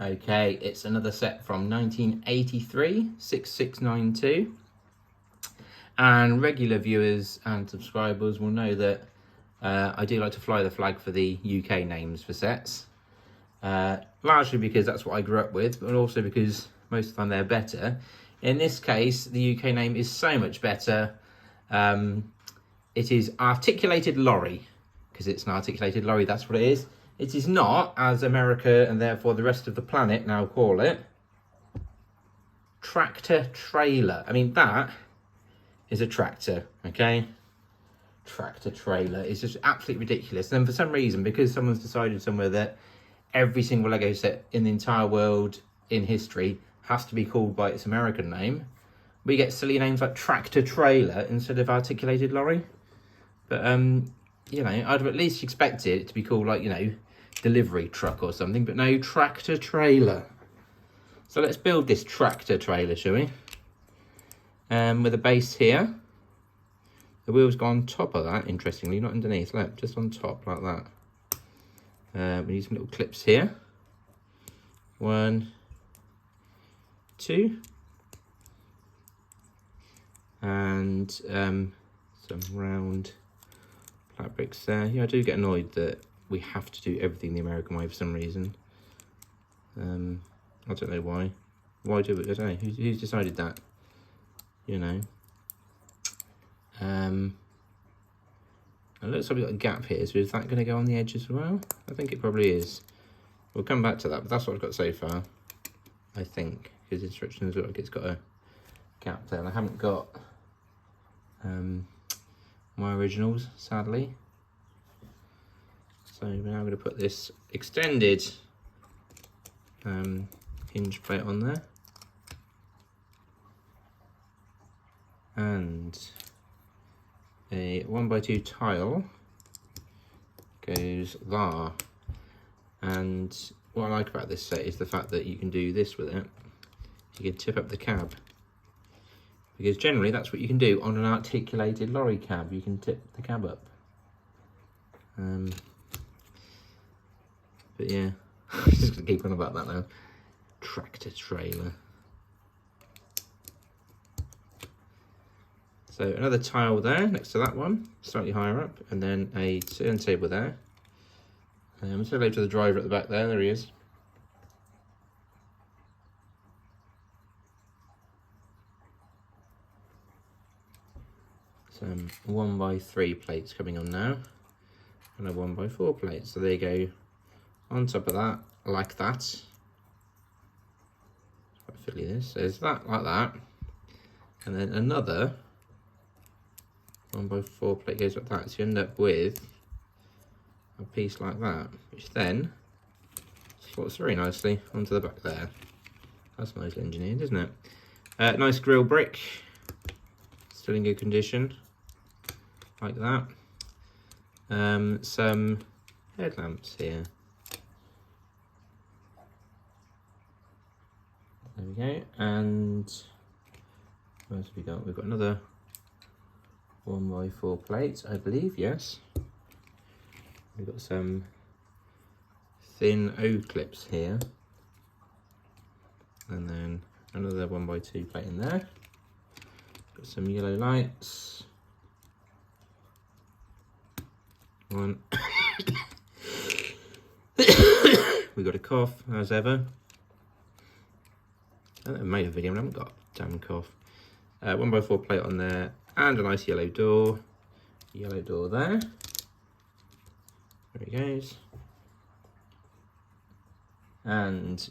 Okay, it's another set from 1983, 6692. And regular viewers and subscribers will know that I do like to fly the flag for the UK names for sets. Largely because that's what I grew up with, but also because most of the time they're better. In this case, the UK name is so much better. It is Articulated Lorry, because it's an articulated lorry, that's what it is. It is not, as America and therefore the rest of the planet now call it, tractor trailer. I mean, that is a tractor, okay? Tractor trailer is just absolutely ridiculous. And for some reason, because someone's decided somewhere that every single Lego set in the entire world in history has to be called by its American name, we get silly names like tractor trailer instead of articulated lorry. But you know, I'd have at least expected it to be called, like, you know, delivery truck or something, but no, tractor trailer. So let's build this tractor trailer, shall we? With a base here. The wheels go on top of that, interestingly, not underneath, look, just on top like that. We need some little clips here. 1, 2. And some round flat bricks there. Yeah, I do get annoyed that we have to do everything the American way for some reason. I don't know why. Why do it? I don't know. Who's decided that? You know. It looks like we've got a gap here, so is that going to go on the edge as well? I think it probably is. We'll come back to that, but that's what I've got so far, I think, because instructions look like it's got a gap there. And I haven't got my originals, sadly. So we're now going to put this extended hinge plate on there. And a 1x2 tile goes there. And what I like about this set is the fact that you can do this with it. You can tip up the cab, because generally that's what you can do on an articulated lorry cab. You can tip the cab up. But yeah, I'm just gonna keep on about that now. Tractor trailer. So another tile there next to that one, slightly higher up, and then a turntable there. Say hello to the driver at the back there. There he is. Some 1x3 plates coming on now, and a 1x4 plate. So there you go, on top of that, like that. Quite fiddly this. So there's that, like that, and then another 1x4 plate goes like that. So you end up with a piece like that, which then slots very nicely onto the back there. That's nicely engineered, isn't it? Nice grill brick, still in good condition, like that. Some headlamps here. There we go. And what else have we got? We've got another 1x4 plate, I believe, yes. We've got some thin O clips here, and then another 1x2 plate in there. Got some yellow lights. One. We got a cough, as ever. I made a video and I haven't got a damn cough. 1x4 plate on there, and a nice yellow door. Yellow door there. There he goes. And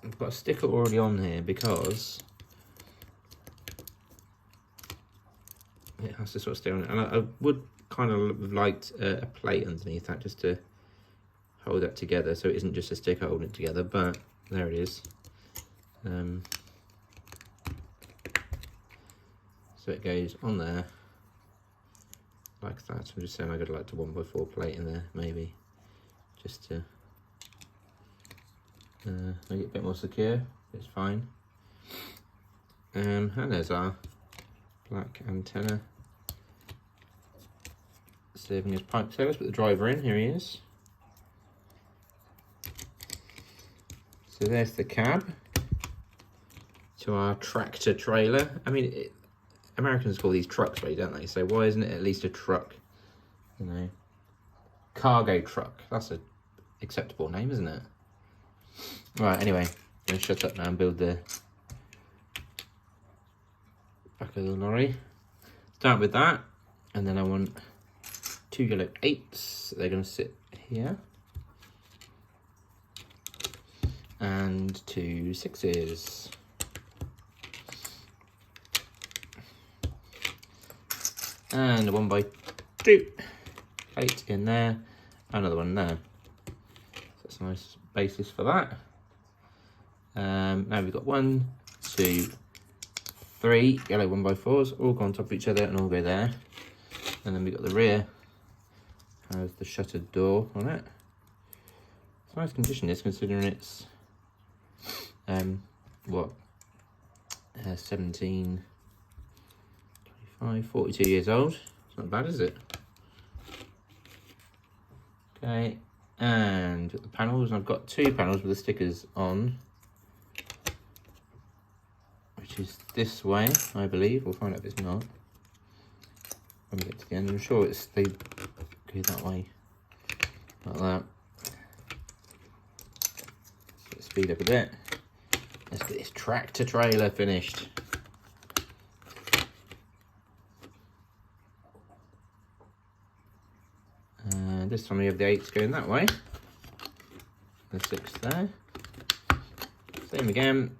I've got a sticker already on here because it has to sort of stay on it. And I would kind of have liked a plate underneath that just to hold that together, so it isn't just a sticker holding it together, but there it is. So it goes on there like that. I'm just saying I could like a 1x4 plate in there, maybe, just to make it a bit more secure. It's fine. And there's our black antenna serving as pipe. So let's put the driver in. Here he is. So there's the cab to our tractor trailer. I mean, Americans call these trucks, really, don't they? So why isn't it at least a truck? You know, cargo truck. That's an acceptable name, isn't it? Right, anyway, I'm going to shut up now and build the back of the lorry. Start with that, and then I want 2 yellow 8s. They're going to sit here. And 2 6s. And a 1x2 plate in there. Another one there. So that's a nice basis for that. Now we've got 1, 2, 3 yellow 1x4s, all go on top of each other and all go there. And then we've got the rear, has the shuttered door on it. It's nice condition, this, considering it's 17, 25, 42 years old. It's not bad, is it? Okay, and the panels, I've got 2 panels with the stickers on, which is this way, I believe. We'll find out if it's not when we get to the end. I'm sure they go that way, like that. Let's speed up a bit. Let's get this tractor trailer finished. And this time we have the 8s going that way. The 6 there. Same again.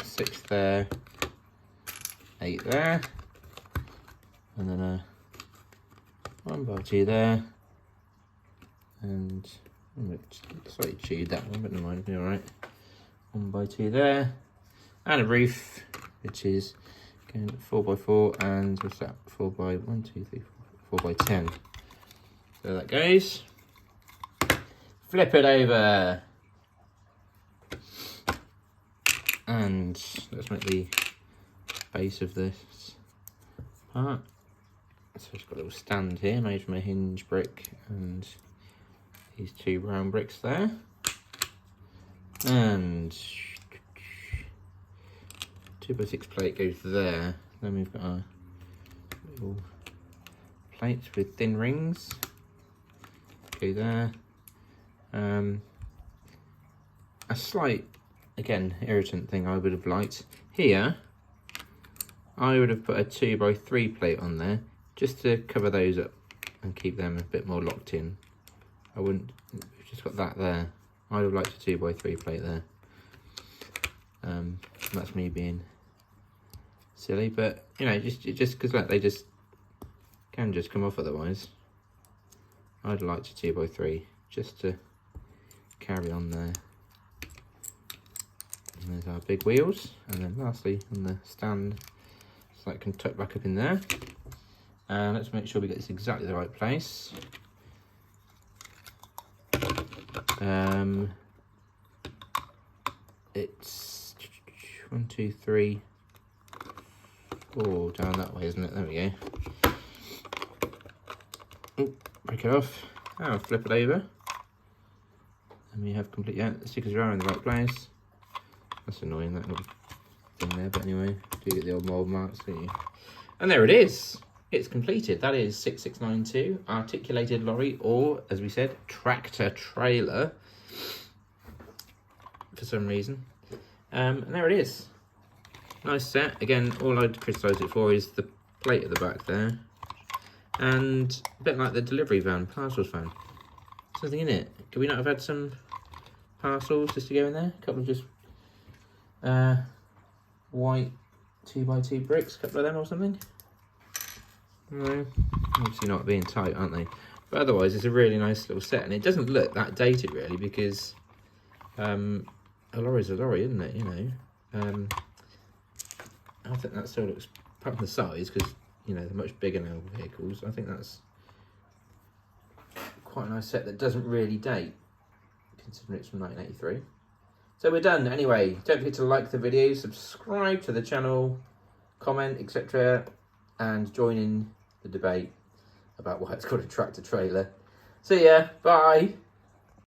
6 there. 8 there. And then a 1x2 there. And slightly chewed that one, but never mind, it'll be alright. 1x2 there, and a roof, which is again 4x4, and what's that? 4x1, 2, 3, 4x10. So that goes. Flip it over, and let's make the base of this part. So it's got a little stand here made from a hinge brick and these 2 round bricks there. And 2x6 plate goes there. Then we've got our little plates with thin rings. Go there. A slight, again, irritant thing I would have liked. Here, I would have put a 2x3 plate on there just to cover those up and keep them a bit more locked in. I wouldn't, we've just got that there. I would have liked a 2x3 plate there. That's me being silly, but you know, just because like, they just can just come off otherwise. I'd like a 2x3 just to carry on there. And there's our big wheels, and then lastly on the stand, so that can tuck back up in there. And let's make sure we get this exactly the right place. It's 1, 2, 3, 4 down that way, isn't it? There we go. Ooh, break it off. Now flip it over, and we have complete. Yeah, the stickers are in the right place. That's annoying, that little thing there, but anyway, do get the old mold marks, don't you? And there it is. It's completed. That is 6692 articulated lorry, or as we said, tractor trailer for some reason. And there it is. Nice set. Again, all I'd criticise it for is the plate at the back there, and a bit like the delivery van, parcels van. Something in it. Could we not have had some parcels just to go in there? A couple of just white 2x2 bricks, a couple of them or something. No, obviously not being tight, aren't they? But otherwise, it's a really nice little set, and it doesn't look that dated really, because a lorry's a lorry, isn't it? You know, I think that still looks, apart from the size, because you know they're much bigger now vehicles. I think that's quite a nice set that doesn't really date, considering it's from 1983. So we're done. Anyway, don't forget to like the video, subscribe to the channel, comment, etc., and join in the debate about why it's called a tractor trailer. See ya, bye.